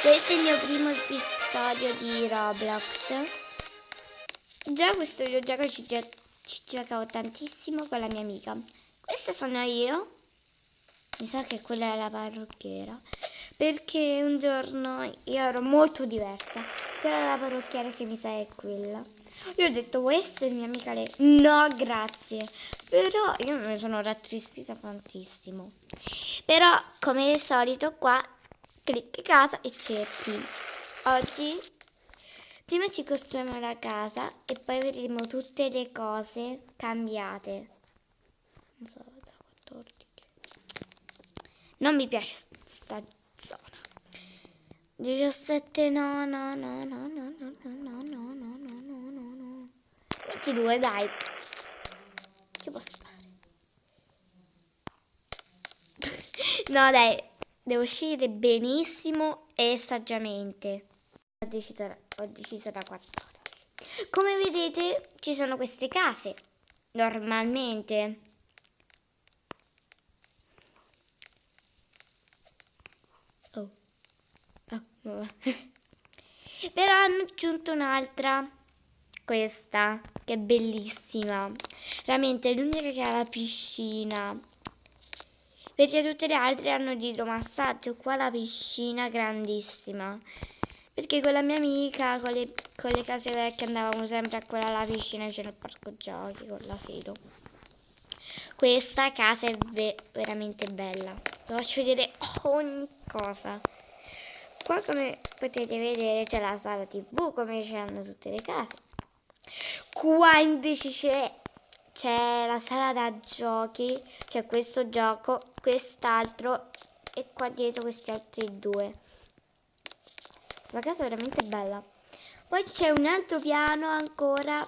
Questo è il mio primo episodio di Roblox. Già questo videogioco ci giocavo tantissimo con la mia amica. Questa sono io. Mi sa che quella è la parrucchiera, perché un giorno io ero molto diversa. C'era la parrucchiera che mi sa è quella. Io ho detto, vuoi essere mia amica lei? No, grazie. Però io mi sono rattristita tantissimo. Però, come al solito, qua clicchi casa e cerchi. Oggi, prima ci costruiamo la casa e poi vedremo tutte le cose cambiate. Non so, da 14. Non mi piace sta zona. 17, no. 22, dai. Ci può stare. No, dai, devo scegliere benissimo e saggiamente. Ho deciso la 14. Come vedete, ci sono queste case. Normalmente. No. Però hanno aggiunto un'altra. Questa, che è bellissima. Veramente è l'unica che ha la piscina. Perché tutte le altre hanno idromassaggio. Qua la piscina grandissima. Perché con la mia amica, con le case vecchie, andavamo sempre a quella alla piscina vicino al parco giochi con l'asilo. Questa casa è veramente bella. Vi faccio vedere ogni cosa. Qua, come potete vedere, c'è la sala TV, come ce l'hanno tutte le case. Qua invece c'è la sala da giochi, c'è questo gioco, quest'altro e qua dietro questi altri due. La casa è veramente bella. Poi c'è un altro piano ancora,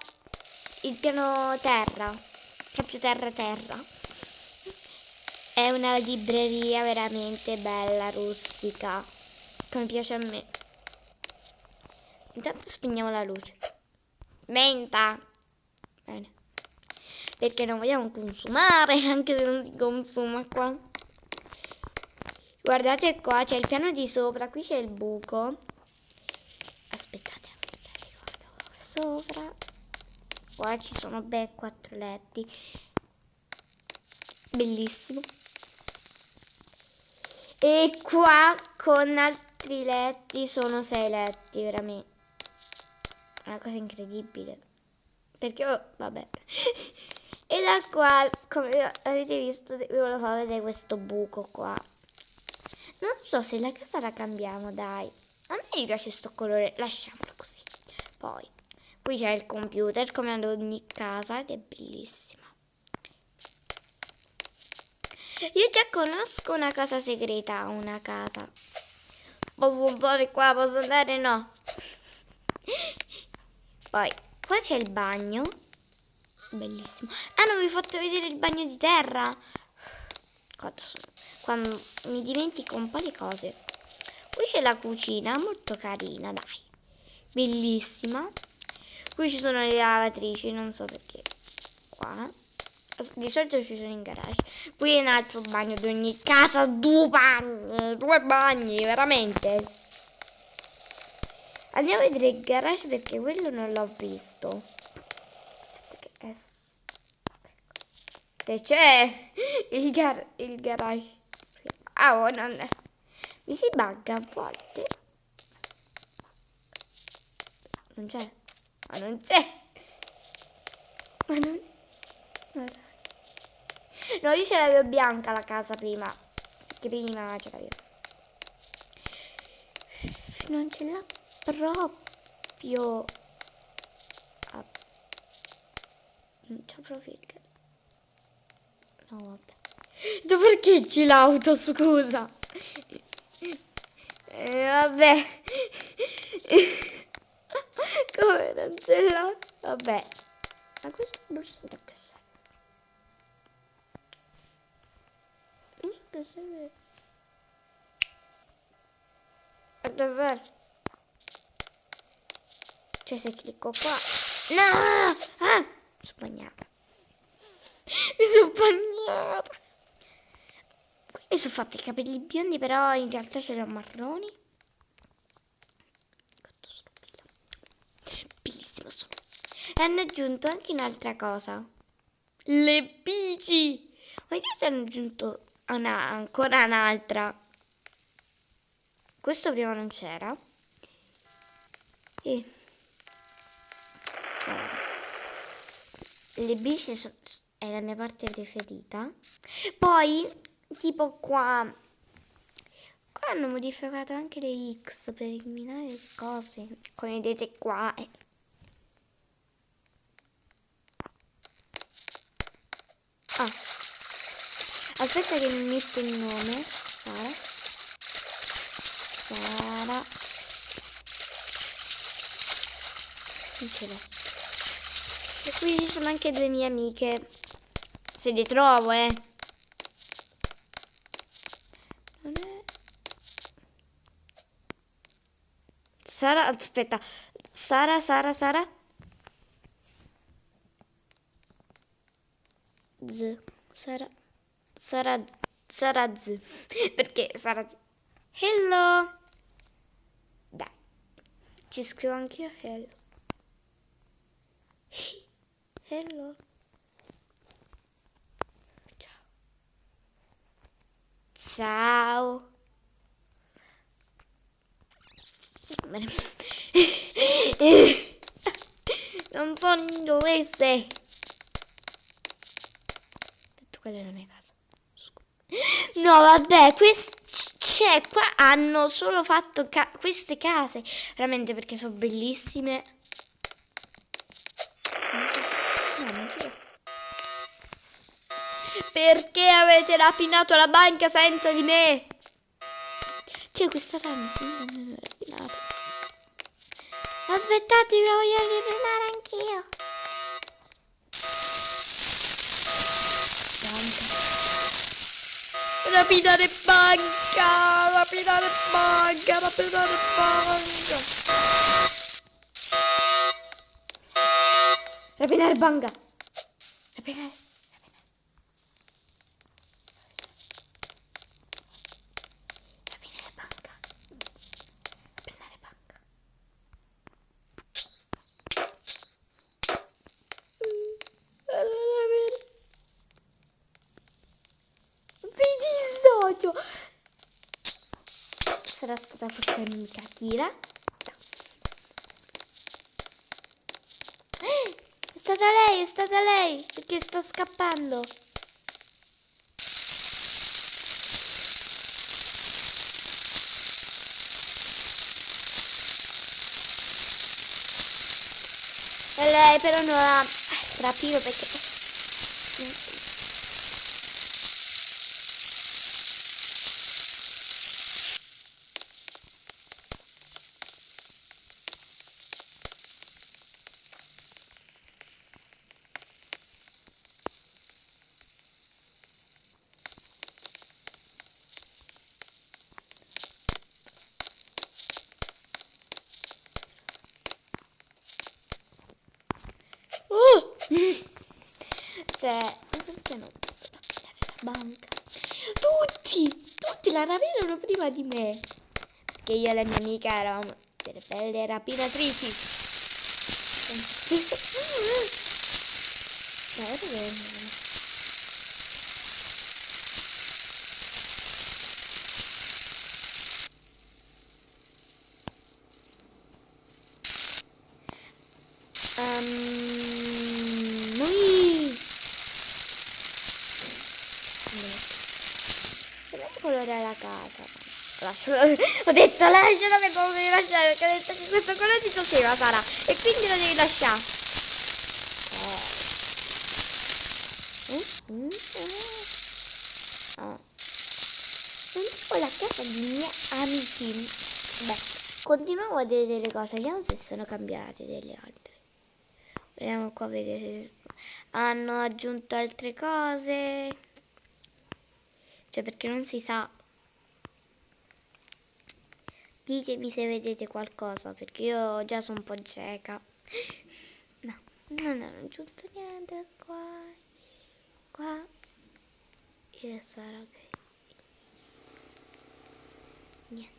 il piano terra, proprio terra. È una libreria veramente bella, rustica, come piace a me. Intanto spegniamo la luce. Menta. Bene. Perché non vogliamo consumare, anche se non si consuma qua. Guardate qua, c'è il piano di sopra, qui c'è il buco. Aspettate, guarda sopra. Qua ci sono ben 4 letti. Bellissimo. E qua con altri letti sono 6 letti, veramente. È una cosa incredibile. Perché, vabbè. E da qua, come avete visto, vi volevo far vedere questo buco qua. Non so se la casa la cambiamo, dai. A me mi piace questo colore, lasciamolo così. Poi, qui c'è il computer, come ad ogni casa, ed è bellissima. Io già conosco una casa segreta, una casa. Posso andare qua, posso andare no. Poi, qua c'è il bagno. Bellissimo. Ah, non vi ho fatto vedere il bagno di terra. Quando mi dimentico un po' le cose. Qui c'è la cucina, molto carina, dai. Bellissima. Qui ci sono le lavatrici, non so perché. Qua. Di solito ci sono in garage. Qui è un altro bagno di ogni casa. Due bagni, veramente. Andiamo a vedere il garage perché quello non l'ho visto. Se c'è il garage. Ah, oh, non è. Mi si bugga a volte. Non c'è. Ma non c'è. Ma non. No, io ce l'avevo bianca la casa prima. Perché prima ce l'avevo. Non ce l'ha proprio. Non c'è proprio il. No, vabbè. Tu perché c'è l'auto, scusa? Vabbè. Come non ce l'ho? Vabbè. Ma questo borso da che serve? Non so che serve. A che serve? Cioè se clicco qua. No! Ah! Mi sono bagnata. Mi sono bagnata. Qui mi sono fatti i capelli biondi, però in realtà ce li ho marroni. E hanno aggiunto anche un'altra cosa. Le bici! Ma io ti hanno aggiunto ancora un'altra. Questo prima non c'era. E le bici è la mia parte preferita. Poi, tipo qua hanno modificato anche le X per eliminare le cose. Come vedete qua. Aspetta che mi metto il nome. Sara. Non ce l'ho. E qui ci sono anche due mie amiche. Se le trovo, Non è... Sara, aspetta. Sara. Sara Z. Perché Sara Z. Hello. Dai. Ci scrivo anch'io hello. Hello. Ciao. Non so dove sei. Detto quella è la mia casa. No, vabbè, c'è qua hanno solo fatto queste case. Veramente perché sono bellissime. No, non ce l'ho. Perché avete rapinato la banca senza di me? Cioè, questa rana sembra mi aver rapinato. Aspettate, la voglio riprenare anch'io. Rapinare banca. Rapinare banca. Rapinare banca. Rapinare. Sarà stata forse amica Kira. È stata lei, perché sta scappando. E lei però non la rapino perché... Cioè, perché non posso rapinare la banca? Tutti la rapinano prima di me. Perché io e la mia amica eravamo delle belle rapinatrici. Colore la casa. Ho detto lascialo che non lo devi lasciare perché ho detto che questo colore ti piaceva, Sara, e quindi lo devi lasciare. Non la casa di miei amici. Beh, continuiamo a vedere le cose, vediamo se sono cambiate delle altre. Vediamo qua a vedere se hanno aggiunto altre cose. Cioè, perché non si sa. Ditemi se vedete qualcosa, perché io già sono un po' cieca. No, non hanno aggiunto niente qua. E sarà ok. Niente.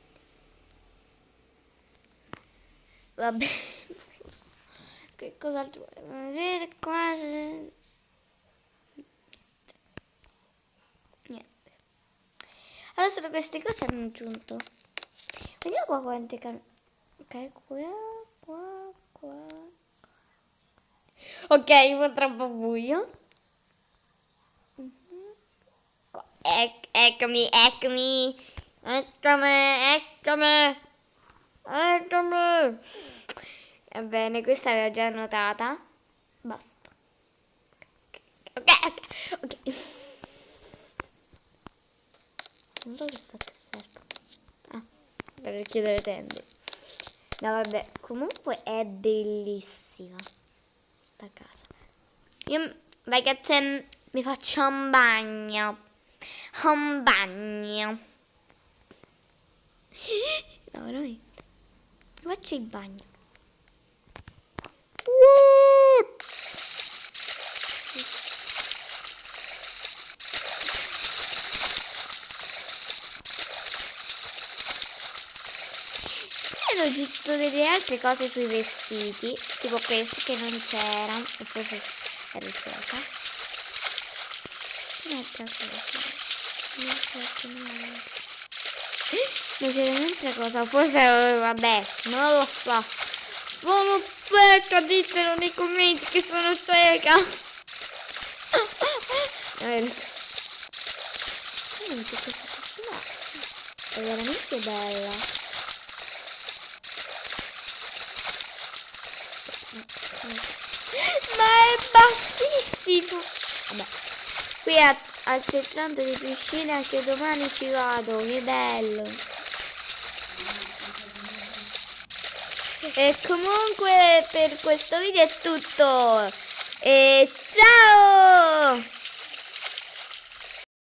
Vabbè. Che cos'altro volevo vedere qua? Niente. Allora solo queste cose hanno aggiunto. Vediamo qua quante ok, qua. Ok, un po' troppo buio. Eccomi. Ebbene, questa l'avevo già notata. Basta. Ok. Non so che sta che serve. Ah, per chiudere le tende. No, vabbè, comunque è bellissima sta casa. Io, ragazze, mi faccio un bagno. Un bagno. No, veramente. Mi faccio il bagno. Ho aggiunto delle altre cose sui vestiti, tipo questo che non c'era, e forse è risolta. Un'altra cosa. Non c'era un'altra cosa, forse vabbè, non lo so. Sono cieca, ditelo nei commenti che sono cieca. È veramente bella. Ma è bassissimo. Vabbè, qui al centro di piscina anche domani ci vado, che bello. E comunque per questo video è tutto. E ciao!